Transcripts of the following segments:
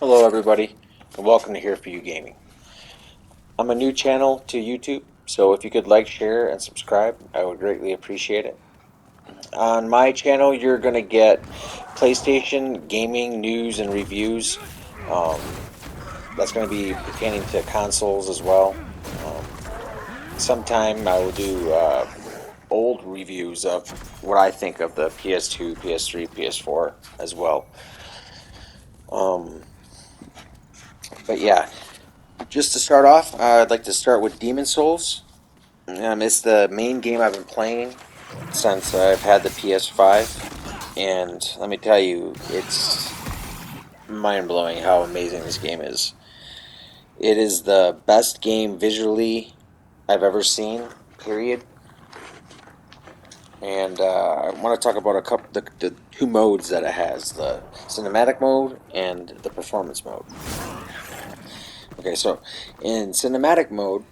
Hello everybody, and welcome to Here For You Gaming. I'm a new channel to YouTube, so if you could like, share, and subscribe, I would greatly appreciate it. On my channel, you're going to get PlayStation gaming news and reviews. Um, that's going to be pertaining to consoles as well. Sometime I will do old reviews of what I think of the PS2, PS3, PS4 as well. But yeah, just to start off, I'd like to start with Demon Souls. It's the main game I've been playing since I've had the PS5, and let me tell you, it's mind-blowing how amazing this game is. It is the best game visually I've ever seen, period. And I want to talk about the two modes that it has, the cinematic mode and the performance mode. Okay, so in cinematic mode,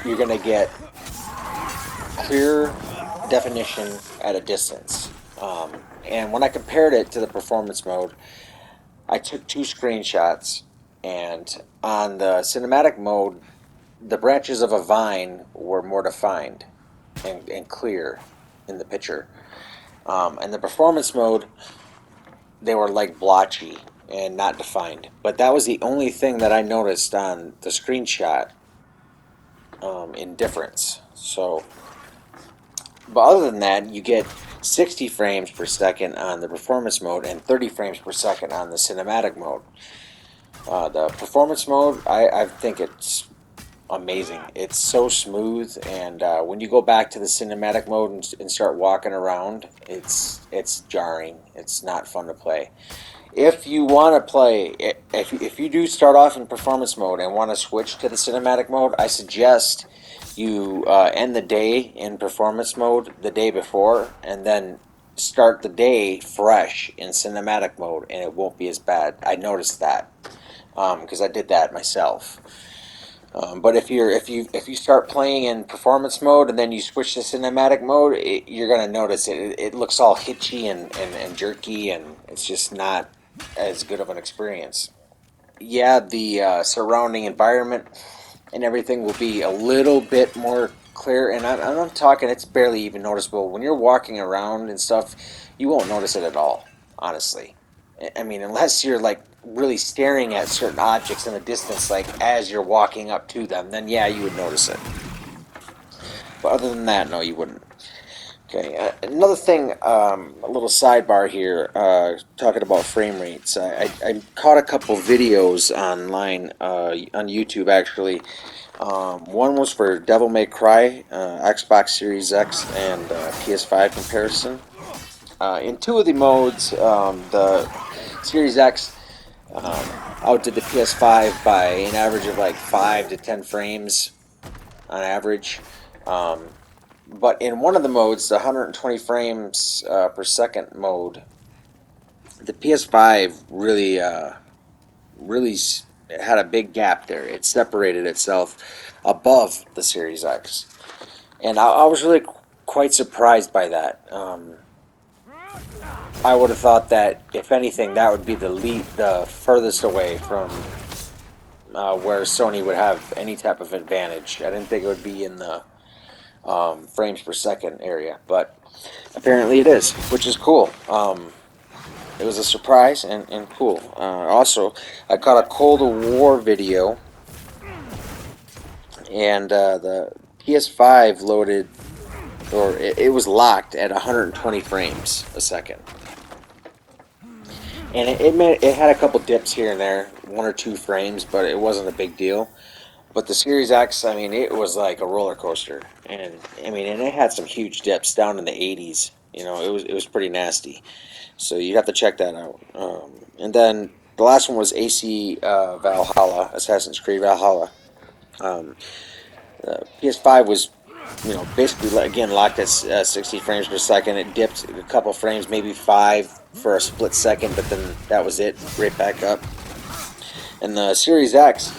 you're going to get clear definition at a distance. And when I compared it to the performance mode, I took two screenshots, and on the cinematic mode, the branches of a vine were more defined and clear in the picture. And the performance mode, they were like blotchy and not defined. But that was the only thing that I noticed on the screenshot in difference. So, but other than that, you get 60 frames per second on the performance mode and 30 frames per second on the cinematic mode. The performance mode, I think it's amazing. It's so smooth, and when you go back to the cinematic mode and start walking around, it's jarring. It's not fun to play. If you want to play, if you do start off in performance mode and want to switch to the cinematic mode, I suggest you end the day in performance mode the day before, and then start the day fresh in cinematic mode, and it won't be as bad. I noticed that because I did that myself. But if you start playing in performance mode and then you switch to cinematic mode, you're gonna notice it looks all hitchy and jerky, and it's just not as good of an experience. Yeah, the surrounding environment and everything will be a little bit more clear, and I'm talking, it's barely even noticeable. When you're walking around and stuff, you won't notice it at all, honestly. I mean, unless you're like really staring at certain objects in the distance, like as you're walking up to them, then yeah, you would notice it. But other than that, no, you wouldn't. Okay, another thing, a little sidebar here, talking about frame rates. I caught a couple videos online, on YouTube actually. One was for Devil May Cry, Xbox Series X, and PS5 comparison. In two of the modes, the Series X outdid the PS5 by an average of like 5 to 10 frames on average. But in one of the modes, the 120 frames per second mode, the PS5 really had a big gap there. It separated itself above the Series X, and I was really quite surprised by that. I would have thought that, if anything, that would be the furthest away from where Sony would have any type of advantage. I didn't think it would be in the frames per second area, but apparently it is, which is cool. It was a surprise and cool. Also, I caught a Cold War video, and the PS5 loaded, or it was locked at 120 frames a second. And it had a couple dips here and there, 1 or 2 frames, but it wasn't a big deal. But the Series X, I mean, it was like a roller coaster, and I mean, and it had some huge dips down in the 80s. You know, it was pretty nasty. So you'd have to check that out. And then the last one was AC Valhalla, Assassin's Creed Valhalla. Um, PS5 was, basically again locked at 60 frames per second. It dipped a couple frames, maybe 5 for a split second, but then that was it, right back up. And the Series X,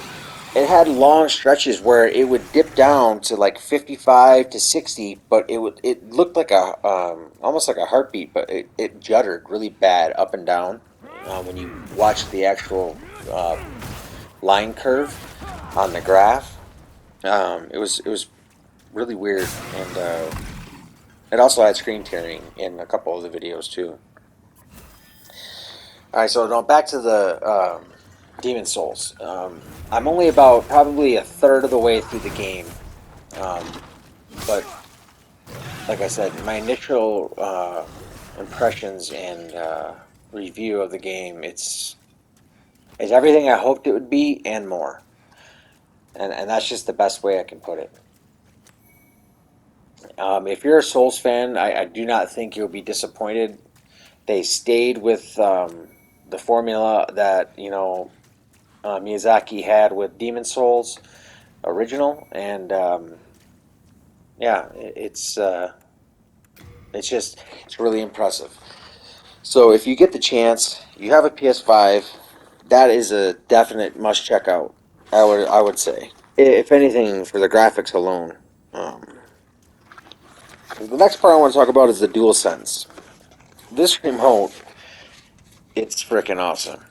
it had long stretches where it would dip down to like 55 to 60, but it looked like a almost like a heartbeat, but it juddered really bad up and down. when you watch the actual line curve on the graph. It was really weird, and it also had screen tearing in a couple of the videos too. All right, so now back to the Demon Souls. I'm only about probably a third of the way through the game, but like I said, my initial impressions and review of the game, it's everything I hoped it would be and more, and that's just the best way I can put it. If you're a Souls fan, I do not think you'll be disappointed. They stayed with the formula that Miyazaki had with Demon Souls original, and yeah, it's really impressive. So if you get the chance, you have a PS5, that is a definite must check out. I would say, if anything, for the graphics alone. Um, the next part I want to talk about is the DualSense. This remote, it's freaking awesome.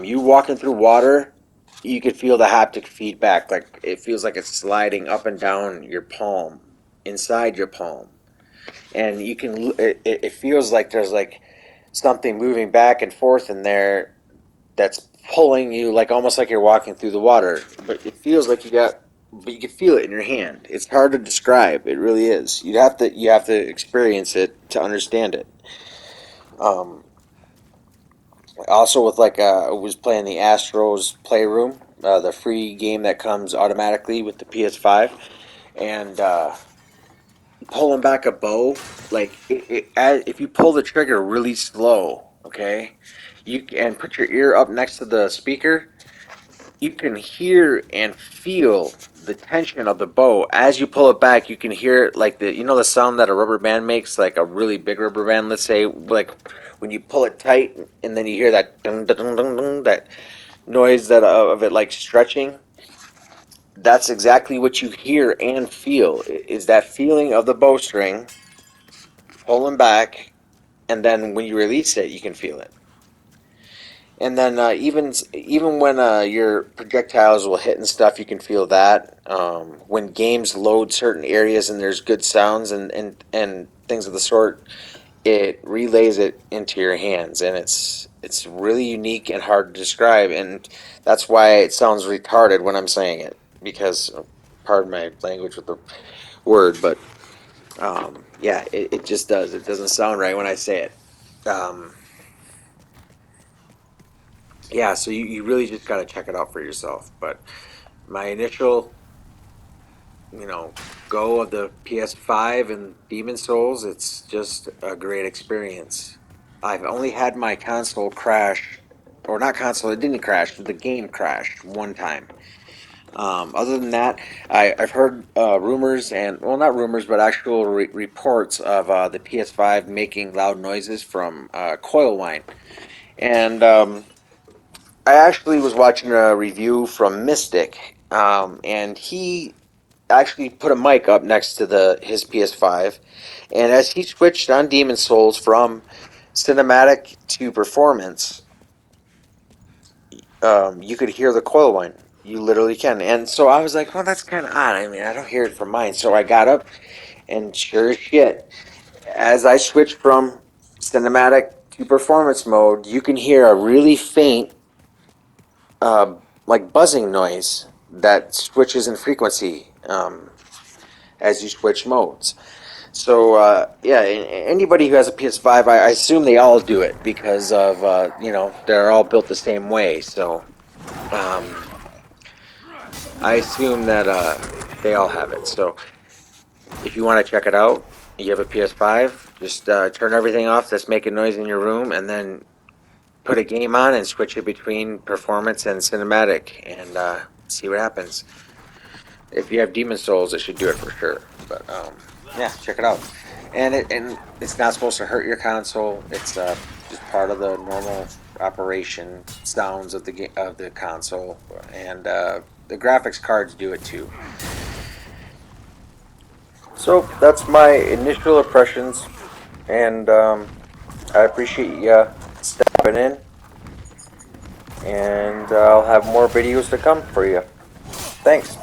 You walking through water, you could feel the haptic feedback. Like it feels like it's sliding up and down your palm, inside your palm, and you can. It feels like there's like something moving back and forth in there that's pulling you, like almost like you're walking through the water. But it feels like but you can feel it in your hand. It's hard to describe. It really is. You have to experience it to understand it. Um, Also, with I was playing the Astros Playroom, the free game that comes automatically with the PS5, and pulling back a bow, like if you pull the trigger really slow, okay, and put your ear up next to the speaker, you can hear and feel the tension of the bow as you pull it back. You can hear it like the sound that a rubber band makes, like a really big rubber band. Let's say like when you pull it tight, and then you hear that dun, dun, dun, dun, dun, that noise that of it like stretching. That's exactly what you hear and feel. Is that feeling of the bowstring pulling back, and then when you release it, you can feel it. And then even when your projectiles will hit and stuff, you can feel that. When games load certain areas and there's good sounds and things of the sort, it relays it into your hands, and it's really unique and hard to describe, and that's why it sounds retarded when I'm saying it, because pardon my language with the word, but yeah, it just does. It doesn't sound right when I say it. Yeah, so you really just got to check it out for yourself. But my initial, you know, go of the PS5 and Demon Souls, it's just a great experience. I've only had my console crash, or not console, it didn't crash, the game crashed one time. Other than that, I've heard rumors, and well, not rumors, but actual reports of the PS5 making loud noises from coil whine. And I actually was watching a review from Mystic, and he actually put a mic up next to the his PS5, and as he switched on Demon Souls from cinematic to performance, you could hear the coil whine. You literally can, and so I was like, "Well, that's kind of odd. I mean, I don't hear it from mine." So I got up, and sure as shit, as I switched from cinematic to performance mode, you can hear a really faint uh, like buzzing noise that switches in frequency as you switch modes. So yeah, anybody who has a PS5, I assume they all do it because of they're all built the same way. So um, I assume that they all have it. So if you want to check it out, you have a PS5, just turn everything off that's making noise in your room, and then put a game on and switch it between performance and cinematic, and see what happens. If you have Demon Souls, it should do it for sure. But yeah, check it out. And it's not supposed to hurt your console. It's just part of the normal operation sounds of the console, and the graphics cards do it too. So that's my initial impressions, and I appreciate you stepping in. and I'll have more videos to come for you. Thanks.